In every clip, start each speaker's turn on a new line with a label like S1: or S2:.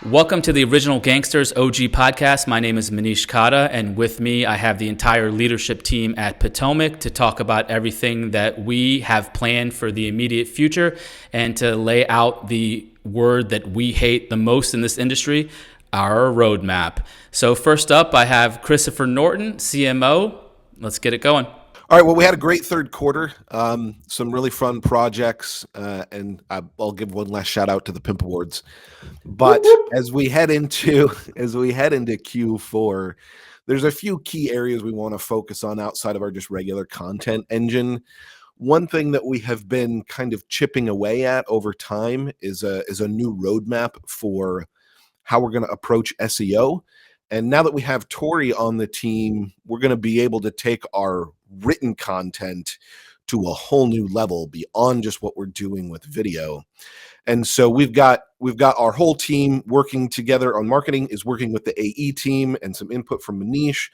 S1: Welcome to the Original Gangsters OG podcast. My name is Manish Khatta, and with me, I have the entire leadership team at Potomac to talk about everything that we have planned for the immediate future and to lay out the word that we hate the most in this industry, our roadmap. So first up, I have Christopher Norton, CMO. Let's get it going.
S2: All right, well, we had a great third quarter, some really fun projects, and I'll give one last shout out to the Pimp Awards. But as we head into Q4, there's a few key areas we want to focus on outside of our just regular content engine. One thing that we have been kind of chipping away at over time is a new roadmap for how we're going to approach SEO. And now that we have Tori on the team, we're going to be able to take our written content to a whole new level beyond just what we're doing with video. And so we've got our whole team working together on marketing, is working with the AE team and some input from Manish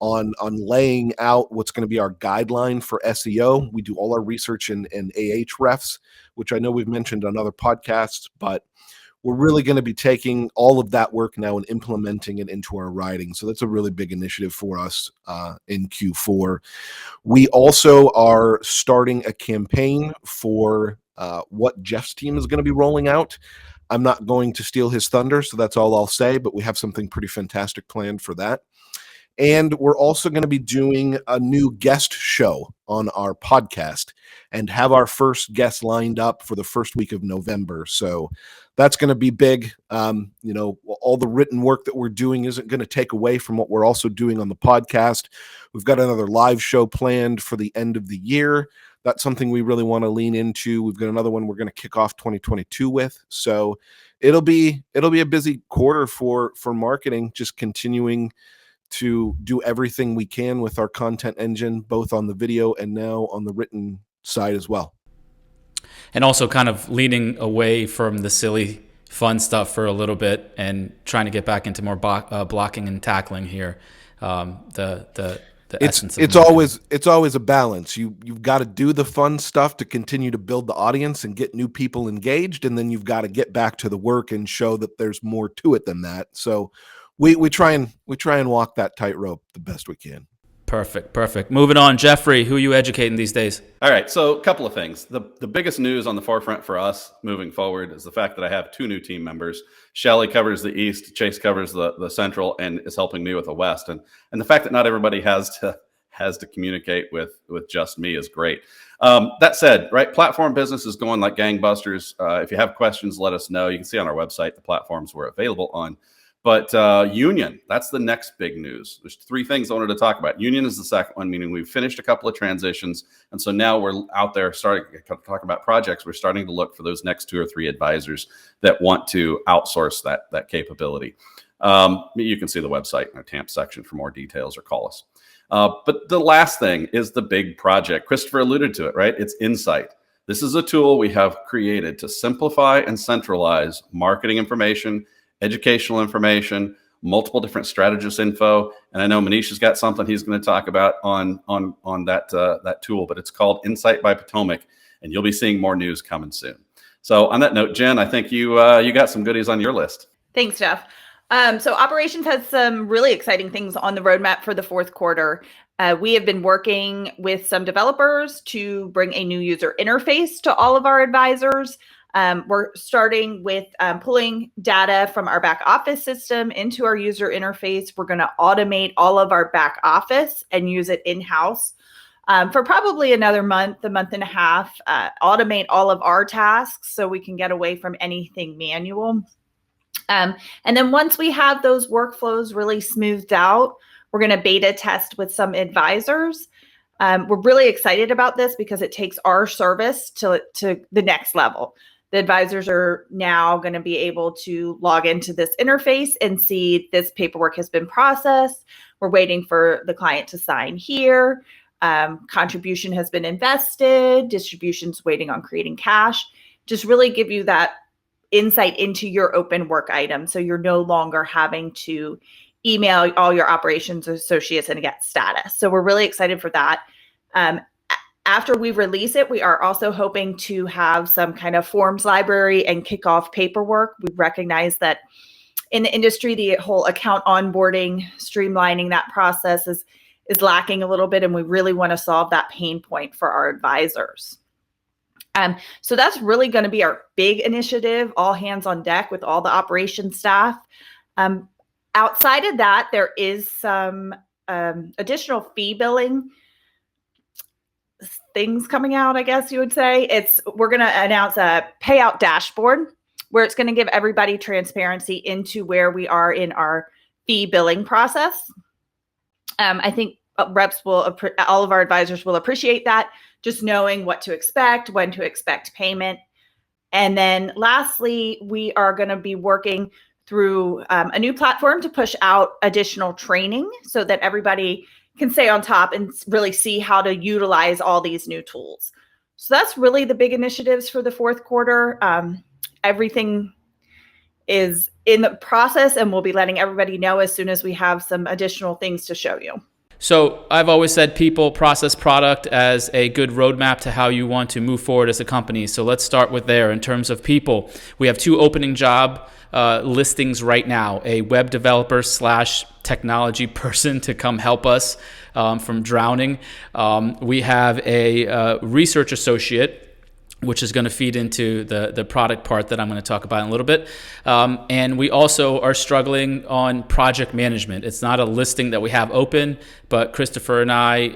S2: on laying out what's going to be our guideline for SEO. We do all our research in Ahrefs, which I know we've mentioned on other podcasts, but we're really going to be taking all of that work now and implementing it into our writing. So that's a really big initiative for us in Q4. We also are starting a campaign for what Jeff's team is going to be rolling out. I'm not going to steal his thunder, so that's all I'll say, but we have something pretty fantastic planned for that. And we're also going to be doing a new guest show on our podcast and have our first guest lined up for the first week of November. So that's going to be big. All the written work that we're doing isn't going to take away from what we're also doing on the podcast. We've got another live show planned for the end of the year. That's something we really want to lean into. We've got another one we're going to kick off 2022 with. So it'll be a busy quarter for marketing, just continuing to do everything we can with our content engine, both on the video and now on the written side as well.
S1: And also kind of leaning away from the silly fun stuff for a little bit and trying to get back into more blocking and tackling here.
S2: It's always a balance. You've got to do the fun stuff to continue to build the audience and get new people engaged, and then you've got to get back to the work and show that there's more to it than that. So we try and walk that tightrope the best we can.
S1: Perfect. Moving on, Jeffrey, who are you educating these days?
S3: All right, so a couple of things. The biggest news on the forefront for us moving forward is the fact that I have two new team members. Shelly covers the East, Chase covers the Central, and is helping me with the West. And the fact that not everybody has to communicate with just me is great. That said, right, platform business is going like gangbusters. If you have questions, let us know. You can see on our website the platforms we're available on. But Union, that's the next big news. There's three things I wanted to talk about. Union is the second one, meaning we've finished a couple of transitions. And so now we're out there starting to talk about projects. We're starting to look for those next 2 or 3 advisors that want to outsource that capability. You can see the website in our TAMP section for more details or call us. But the last thing is the big project. Christopher alluded to it, right? It's Insight. This is a tool we have created to simplify and centralize marketing information, educational information, multiple different strategist info. And I know Manish has got something he's going to talk about on that tool, but it's called Insight by Potomac, and you'll be seeing more news coming soon. So on that note, Jen, I think you got some goodies on your list.
S4: Thanks, Jeff. So operations has some really exciting things on the roadmap for the fourth quarter. We have been working with some developers to bring a new user interface to all of our advisors. We're starting with pulling data from our back office system into our user interface. We're going to automate all of our back office and use it in-house for probably another month, a month and a half, automate all of our tasks so we can get away from anything manual. And then once we have those workflows really smoothed out, we're going to beta test with some advisors. We're really excited about this because it takes our service to the next level. The advisors are now going to be able to log into this interface and see this paperwork has been processed. We're waiting for the client to sign here. Contribution has been invested. Distribution's waiting on creating cash. Just really give you that insight into your open work item. So you're no longer having to email all your operations associates and get status. So we're really excited for that. After we release it, we are also hoping to have some kind of forms library and kickoff paperwork. We recognize that in the industry, the whole account onboarding, streamlining that process is lacking a little bit, and we really want to solve that pain point for our advisors. So that's really going to be our big initiative, all hands on deck with all the operations staff. Outside of that, there is some additional fee billing things coming out, I guess you would say. We're going to announce a payout dashboard where it's going to give everybody transparency into where we are in our fee billing process. I think all of our advisors will appreciate that, just knowing what to expect, when to expect payment. And then lastly, we are going to be working through a new platform to push out additional training so that everybody can stay on top and really see how to utilize all these new tools. So that's really the big initiatives for the fourth quarter. Everything is in the process, and we'll be letting everybody know as soon as we have some additional things to show you.
S1: So I've always said people, process, product as a good roadmap to how you want to move forward as a company. So let's start with there. In terms of people, we have 2 opening job listings right now, a web developer / technology person to come help us from drowning. We have a research associate, which is going to feed into the product part that I'm going to talk about in a little bit. And we also are struggling on project management. It's not a listing that we have open, but Christopher and I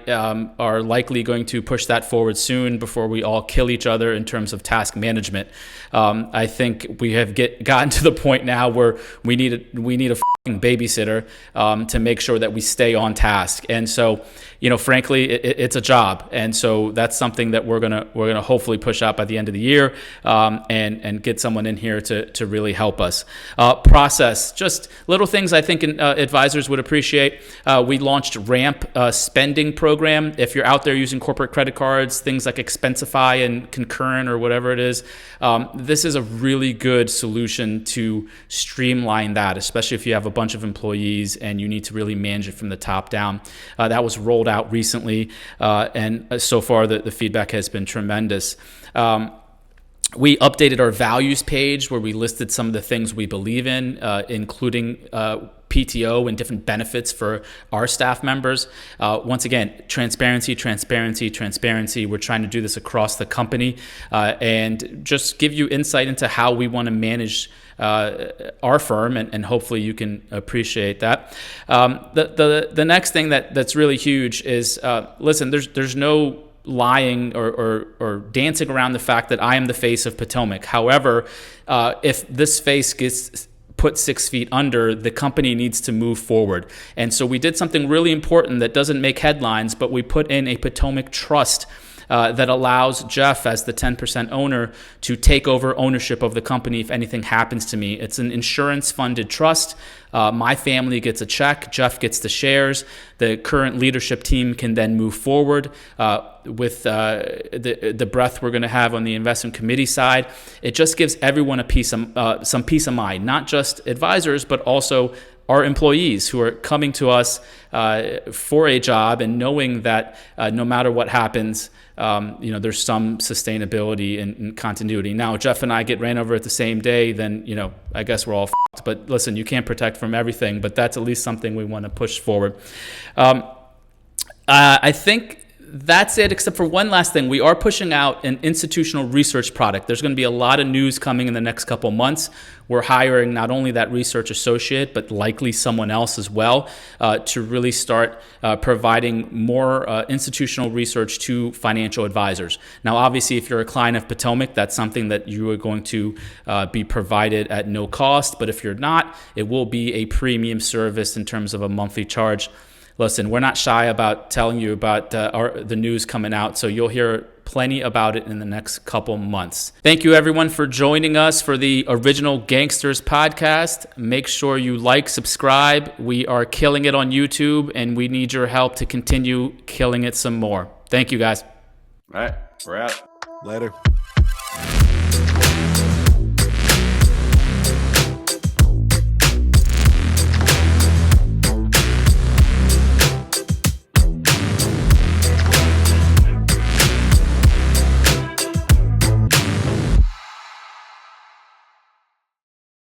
S1: are likely going to push that forward soon before we all kill each other in terms of task management. I think we have gotten to the point now where we need a fucking babysitter to make sure that we stay on task. And so, frankly, it's a job. And so that's something that we're gonna hopefully push out by the end of the year, and get someone in here to really help us. Process, just little things I think advisors would appreciate. We launched RAMP spending program. If you're out there using corporate credit cards, things like Expensify and Concurrent or whatever it is, this is a really good solution to streamline that, especially if you have a bunch of employees and you need to really manage it from the top down. That was rolled out recently, and so far the feedback has been tremendous. We updated our values page where we listed some of the things we believe in, including PTO and different benefits for our staff members. Once again, transparency. We're trying to do this across the company, and just give you insight into how we want to manage our firm, and hopefully you can appreciate that. The next thing that's really huge is, listen, there's no lying or dancing around the fact that I am the face of Potomac. However, if this face gets put 6 feet under, the company needs to move forward. And so we did something really important that doesn't make headlines, but we put in a Potomac trust that allows Jeff, as the 10% owner, to take over ownership of the company if anything happens to me. It's an insurance-funded trust. My family gets a check. Jeff gets the shares. The current leadership team can then move forward with the breadth we're going to have on the investment committee side. It just gives everyone some peace of mind, not just advisors, but also our employees who are coming to us for a job and knowing that no matter what happens, there's some sustainability and continuity. Now, Jeff and I get ran over at the same day, then, I guess we're all f***ed. But listen, you can't protect from everything, but that's at least something we want to push forward. I think that's it, except for one last thing. We are pushing out an institutional research product. There's going to be a lot of news coming in the next couple months. We're hiring not only that research associate, but likely someone else as well, to really start providing more institutional research to financial advisors. Now, obviously, if you're a client of Potomac, that's something that you are going to be provided at no cost. But if you're not, it will be a premium service in terms of a monthly charge. Listen, we're not shy about telling you about the news coming out, so you'll hear plenty about it in the next couple months. Thank you, everyone, for joining us for the Original Gangsters podcast. Make sure you like, subscribe. We are killing it on YouTube, and we need your help to continue killing it some more. Thank you, guys.
S3: All right, we're out.
S2: Later.